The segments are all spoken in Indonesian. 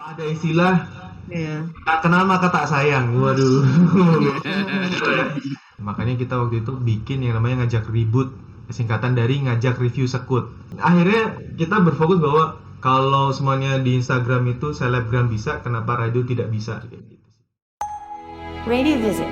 Ada istilah Iya. tak kenal maka tak sayang. Waduh. Makanya kita waktu itu bikin yang namanya ngajak ribut, singkatan dari ngajak review sekut. Akhirnya kita berfokus bahwa kalau semuanya di Instagram itu selebgram bisa, kenapa radio tidak bisa? Kayak gitu. Radio Visit.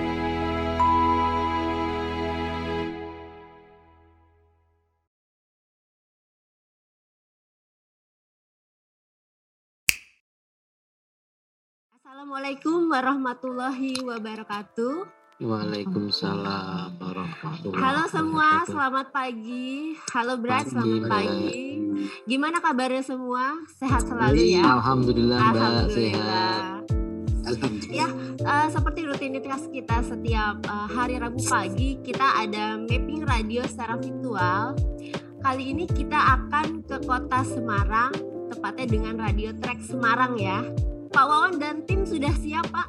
Assalamualaikum warahmatullahi wabarakatuh. Waalaikumsalam warahmatullahi Halo semua, wabarakatuh. selamat pagi. Halo Brad, Pagi, selamat Mbak. pagi. Gimana kabarnya semua? Sehat selalu ya? Alhamdulillah Mbak, sehat. Alhamdulillah. Alhamdulillah. Ya, seperti rutinitas kita setiap hari Rabu pagi, kita ada mapping radio secara virtual. Kali ini kita akan ke kota Semarang, tepatnya dengan Radio Trax Semarang ya. Pak Wawan dan tim sudah siap, Pak?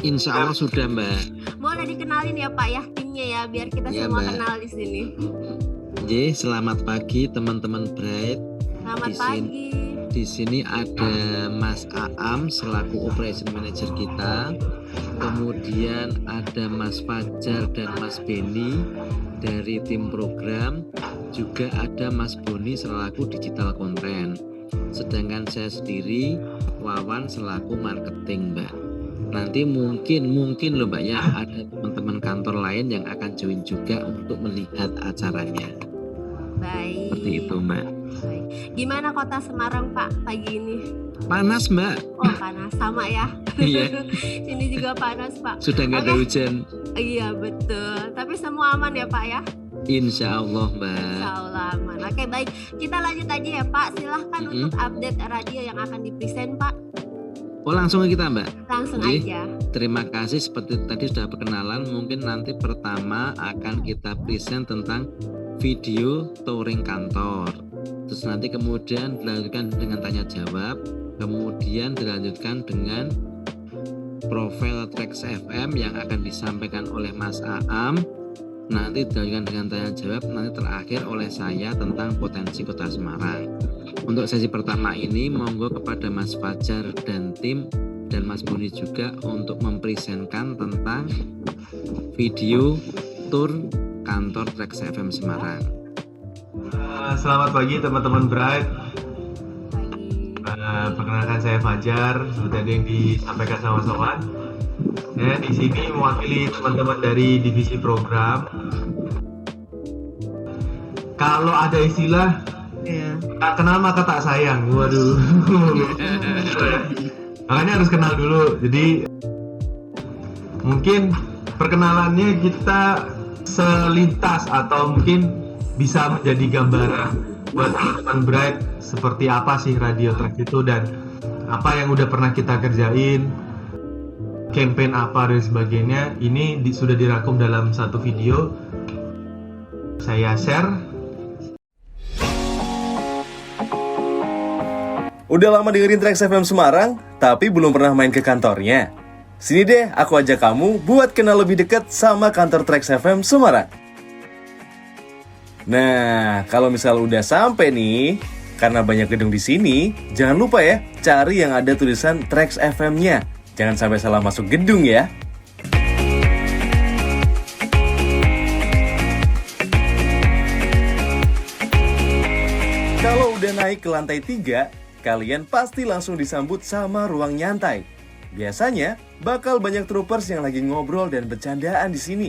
Insya Allah sudah Mbak. Boleh dikenalin ya Pak ya timnya ya, biar kita Ya, semua Mbak. kenal di sini. Selamat pagi teman-teman Bright. Selamat Di pagi. Di sini ada Mas Aam selaku Operation Manager kita. Kemudian ada Mas Fajar dan Mas Beni dari tim program. Juga ada Mas Boni selaku digital content. Sedangkan saya sendiri Wawan selaku marketing Mbak. Nanti mungkin loh Mbak ya, ada teman-teman kantor lain yang akan join juga untuk melihat acaranya. Baik. Seperti itu Mbak. Baik. Gimana kota Semarang Pak pagi ini? Panas Mbak. Oh panas sama ya. Iya. Sini juga panas Pak. Sudah nggak ada Oke. hujan. Iya betul. Tapi semua aman ya Pak ya? Insya Allah Mbak. Insya Allah aman. Oke baik. Kita lanjut aja ya Pak. Silahkan untuk update radio yang akan dipresent Pak. Oh langsung ke kita Mbak. Langsung Oke. aja. Terima kasih seperti tadi sudah perkenalan. Mungkin nanti pertama akan kita present tentang video touring kantor. Terus nanti kemudian dilanjutkan dengan tanya jawab. Kemudian dilanjutkan dengan profil Trax FM yang akan disampaikan oleh Mas Aam. Nanti dilanjutkan dengan tanya jawab. Nanti terakhir oleh saya tentang potensi Kota Semarang. Untuk sesi pertama ini monggo kepada Mas Fajar dan tim dan Mas Buni juga untuk mempresentkan tentang video tour kantor Trax FM Semarang. Selamat pagi teman-teman Bright. Pagi. Perkenalkan saya Fajar, seperti tadi yang disampaikan sama Sowan. Saya di sini mewakili teman-teman dari divisi program. Kalau ada istilah Iya. tak kenal maka tak sayang. Waduh. Makanya harus kenal dulu. Jadi mungkin perkenalannya kita selintas atau mungkin bisa menjadi gambaran buat teman-teman Bright seperti apa sih Radio Trax itu dan apa yang udah pernah kita kerjain, campaign apa dan sebagainya. Ini sudah dirangkum dalam satu video. Saya share. Udah lama dengerin Trax FM Semarang, tapi belum pernah main ke kantornya? Sini deh, aku ajak kamu buat kenal lebih dekat sama kantor Trax FM Semarang. Nah, kalau misal udah sampai nih, karena banyak gedung di sini, jangan lupa ya, cari yang ada tulisan Trax FM-nya. Jangan sampai salah masuk gedung ya. Kalau udah naik ke lantai 3, kalian pasti langsung disambut sama ruang nyantai. Biasanya bakal banyak troopers yang lagi ngobrol dan bercandaan di sini.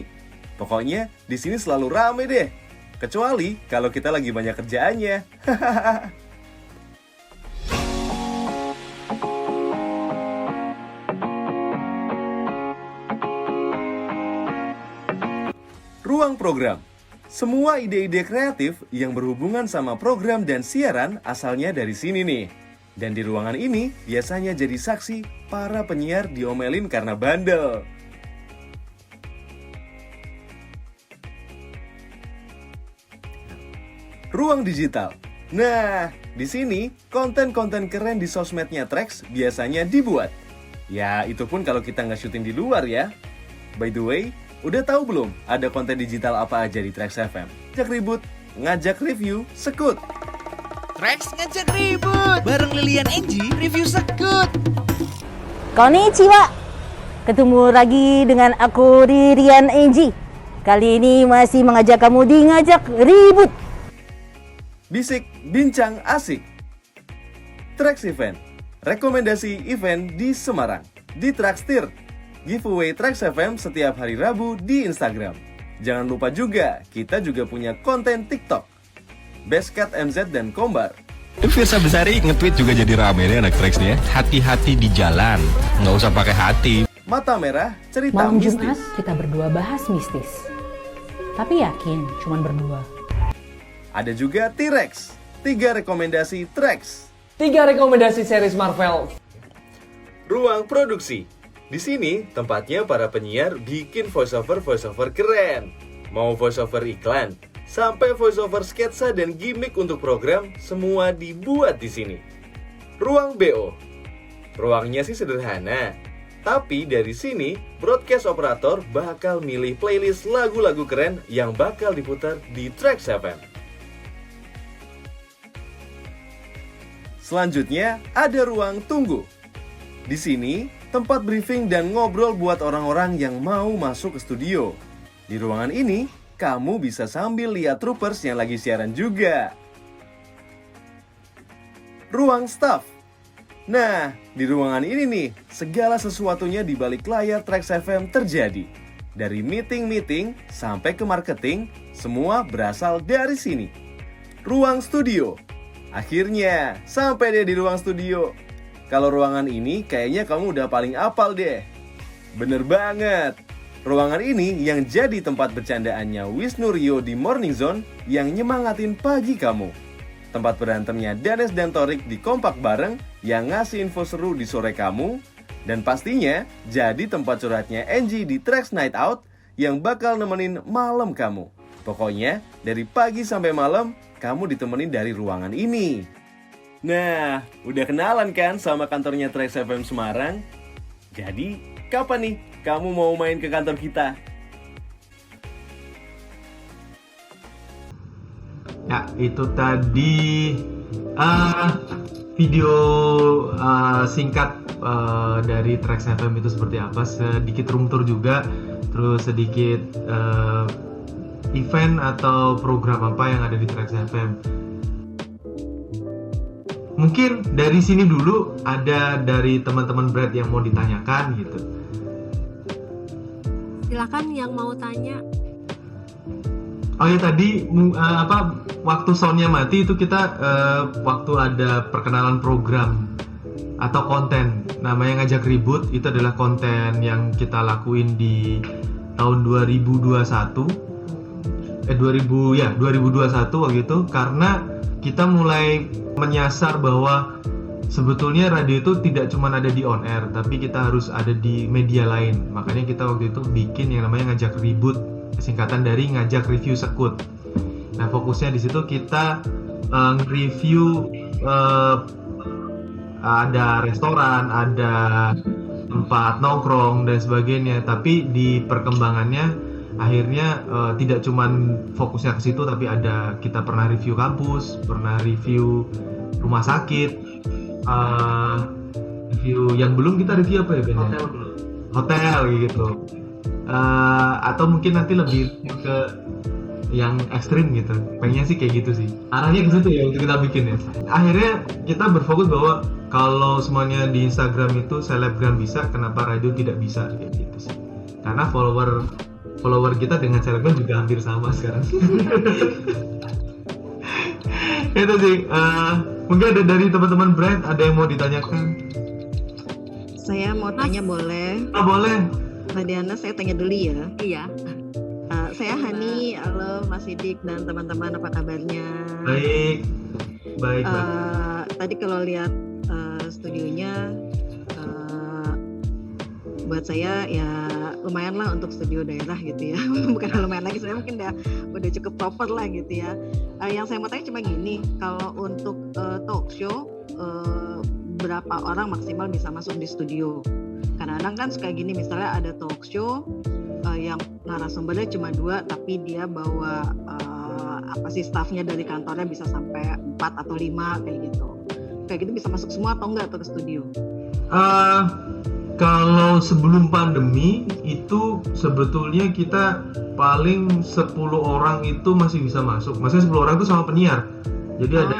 Pokoknya di sini selalu rame deh. Kecuali kalau kita lagi banyak kerjaannya. Ruang program. Semua ide-ide kreatif yang berhubungan sama program dan siaran asalnya dari sini nih. Dan di ruangan ini biasanya jadi saksi para penyiar diomelin karena bandel. Ruang digital. Nah, di sini konten-konten keren di sosmednya Trax biasanya dibuat. Ya, itu pun kalau kita nggak syuting di luar ya. By the way, udah tahu belum ada konten digital apa aja di Trax FM? Ngajak ribut, ngajak review, sekut. Trax ngajak ribut bareng Lilian Angie review sekut. Konnichiwa. Ketemu lagi dengan aku Ririan Angie. Kali ini masih mengajak kamu di ngajak ribut. Bisik, bincang asik. Trax Event. Rekomendasi event di Semarang. Di Traxtir. Giveaway Trax FM setiap hari Rabu di Instagram. Jangan lupa juga, kita juga punya konten TikTok. Bestcat MZ dan Kombar. Firsa Besari nge-tweet juga jadi rame nih anak Trax nih ya. Hati-hati di jalan, nggak usah pakai hati. Mata Merah, cerita Malam mistis. Jumat kita berdua bahas mistis. Tapi yakin cuman berdua. Ada juga T-Rex. 3 rekomendasi Trax. 3 rekomendasi series Marvel. Ruang produksi. Di sini tempatnya para penyiar bikin voiceover keren. Mau voiceover iklan, sampai voiceover sketsa dan gimmick untuk program, semua dibuat di sini. Ruang BO. Ruangnya sih sederhana, tapi dari sini broadcast operator bakal milih playlist lagu-lagu keren yang bakal diputar di Trax FM. Selanjutnya ada ruang tunggu. Di sini tempat briefing dan ngobrol buat orang-orang yang mau masuk ke studio. Di ruangan ini, kamu bisa sambil lihat troopers yang lagi siaran juga. Ruang staff. Nah, di ruangan ini nih, segala sesuatunya di balik layar Trax FM terjadi. Dari meeting-meeting sampai ke marketing, semua berasal dari sini. Ruang studio. Akhirnya, sampai deh di ruang studio. Kalau ruangan ini kayaknya kamu udah paling apal deh. Bener banget. Ruangan ini yang jadi tempat bercandaannya Wisnu Rio di Morning Zone yang nyemangatin pagi kamu. Tempat berantemnya Danes dan Torik di Kompak Bareng yang ngasih info seru di sore kamu. Dan pastinya jadi tempat curhatnya Angie di Trax Night Out yang bakal nemenin malam kamu. Pokoknya dari pagi sampai malam kamu ditemenin dari ruangan ini. Nah, udah kenalan kan sama kantornya Trax FM Semarang? Jadi, kapan nih kamu mau main ke kantor kita? Ya, itu tadi video singkat dari Trax FM itu seperti apa, sedikit room tour juga, terus sedikit event atau program apa yang ada di Trax FM. Mungkin dari sini dulu ada dari teman-teman Brad yang mau ditanyakan gitu. Silakan yang mau tanya. Oh ya tadi waktu soundnya mati itu kita waktu ada perkenalan program atau konten namanya ngajak ribut, itu adalah konten yang kita lakuin di tahun 2021 waktu itu, karena kita mulai menyasar bahwa sebetulnya radio itu tidak cuma ada di on air, tapi kita harus ada di media lain. Makanya kita waktu itu bikin yang namanya ngajak ribut, singkatan dari ngajak review sekut. Nah, fokusnya di situ kita review ada restoran, ada tempat nongkrong dan sebagainya. Tapi di perkembangannya akhirnya tidak cuman fokusnya ke situ, tapi ada kita pernah review kampus, pernah review rumah sakit, review yang belum kita review apa ya Ben? Hotel gitu. Atau mungkin nanti lebih ke yang ekstrim gitu. Pengennya sih kayak gitu sih. Arahnya ke situ ya untuk kita bikin ya. Akhirnya kita berfokus bahwa kalau semuanya di Instagram itu selebgram bisa, kenapa radio tidak bisa kayak gitu sih. Karena follower kita dengan selebgram juga hampir sama sekarang. Itu sih. Mungkin ada dari teman-teman Brand ada yang mau ditanyakan. Saya mau tanya boleh? Oh, boleh. Mbak Diana, saya tanya dulu ya. Iya. Saya Hani, halo Mas Sidik dan teman-teman, apa kabarnya? Baik. Tadi kalau lihat studionya, buat saya ya lumayan lah untuk studio daerah gitu ya. Bukan lumayan lagi, sebenarnya mungkin udah cukup proper lah gitu ya. Yang saya mau tanya cuma gini, kalau untuk talk show berapa orang maksimal bisa masuk di studio? Kadang-kadang kan suka gini, misalnya ada talk show yang narasumbernya cuma 2, tapi dia bawa apa sih staffnya dari kantornya bisa sampai 4 atau 5 kayak gitu. Kayak gitu bisa masuk semua atau enggak tuh ke studio? Kalau sebelum pandemi itu sebetulnya kita paling 10 orang itu masih bisa masuk. Maksudnya 10 orang itu sama penyiar. Jadi ada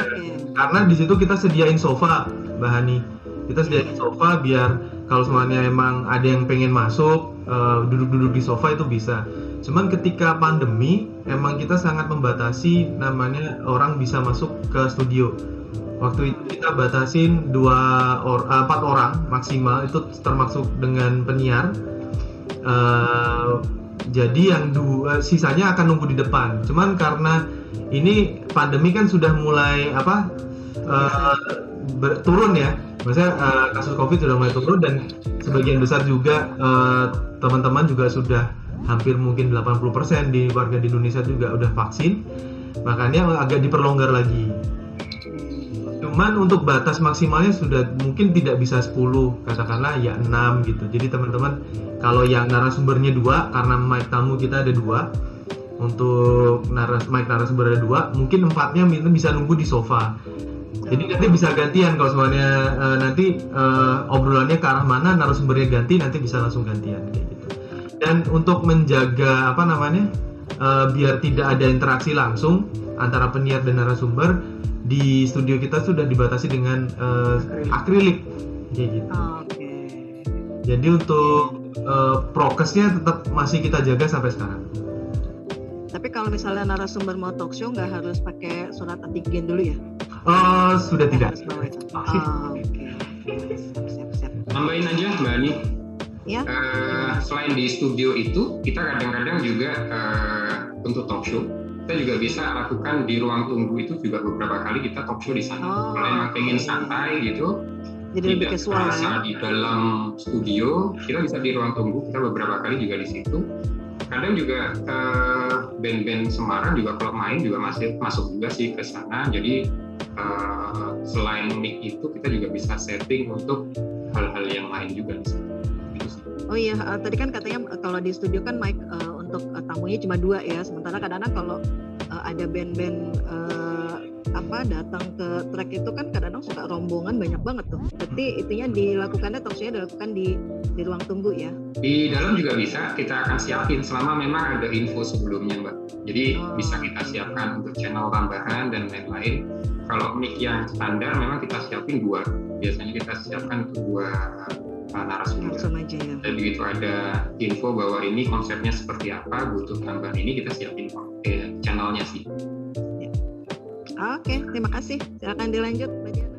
karena di situ kita sediain sofa, Mbak Hani. Kita sediain sofa biar kalau semuanya emang ada yang pengen masuk, duduk-duduk di sofa itu bisa. Cuman ketika pandemi emang kita sangat membatasi namanya orang bisa masuk ke studio. Waktu itu kita batasin 4 orang maksimal, itu termasuk dengan penyiar. Jadi yang sisanya akan nunggu di depan. Cuman karena ini pandemi kan sudah mulai turun ya. Maksudnya kasus COVID sudah mulai turun dan sebagian besar juga teman-teman juga sudah hampir mungkin 80% di warga di Indonesia juga udah vaksin. Makanya agak diperlonggar lagi. Cuman untuk batas maksimalnya sudah mungkin tidak bisa 10, katakanlah ya 6 gitu. Jadi teman-teman kalau yang narasumbernya 2, karena mic tamu kita ada 2, untuk mic narasumber ada 2, mungkin 4-nya bisa nunggu di sofa. Jadi nanti bisa gantian kalau semuanya nanti obrolannya ke arah mana, narasumbernya ganti, nanti bisa langsung gantian kayak gitu. Dan untuk menjaga biar tidak ada interaksi langsung antara penyiar dan narasumber, di studio kita sudah dibatasi dengan akrilik kayak gitu. Jadi untuk prokesnya tetap masih kita jaga sampai sekarang. Tapi kalau misalnya narasumber mau talk show nggak harus pakai surat antigen dulu ya? Sudah tidak. Siap. Tambahin aja Mbak Ani. Ya. Selain di studio itu, kita kadang-kadang juga untuk talk show, kita juga bisa lakukan di ruang tunggu itu juga beberapa kali kita talk show di sana. Kalau yang pengen santai gitu, jadi lebih casual ya. Di dalam studio, kita bisa di ruang tunggu, kita beberapa kali juga di situ. Kadang juga band-band Semarang juga kalau main juga masih masuk juga sih ke sana. Jadi selain mic itu kita juga bisa setting untuk hal-hal yang lain juga di sana. Oh iya, tadi kan katanya kalau di studio kan mic untuk tamunya cuma 2 ya. Sementara kadang-kadang kalau ada band-band datang ke track itu kan kadang-kadang suka rombongan banyak banget tuh. Berarti itunya dilakukannya talkshow-nya dilakukan di ruang tunggu ya. Di dalam juga bisa, kita akan siapin selama memang ada info sebelumnya Mbak. Jadi bisa kita siapkan untuk channel tambahan dan lain-lain. Kalau mic yang standar memang kita siapin 2. Biasanya kita siapkan untuk 2 narasumber. Aja ya. Dan begitu ada info bahwa ini konsepnya seperti apa, butuh tambahan ini, kita siapin channelnya sih. Oke, terima kasih. Silakan dilanjut, Mbak Jana.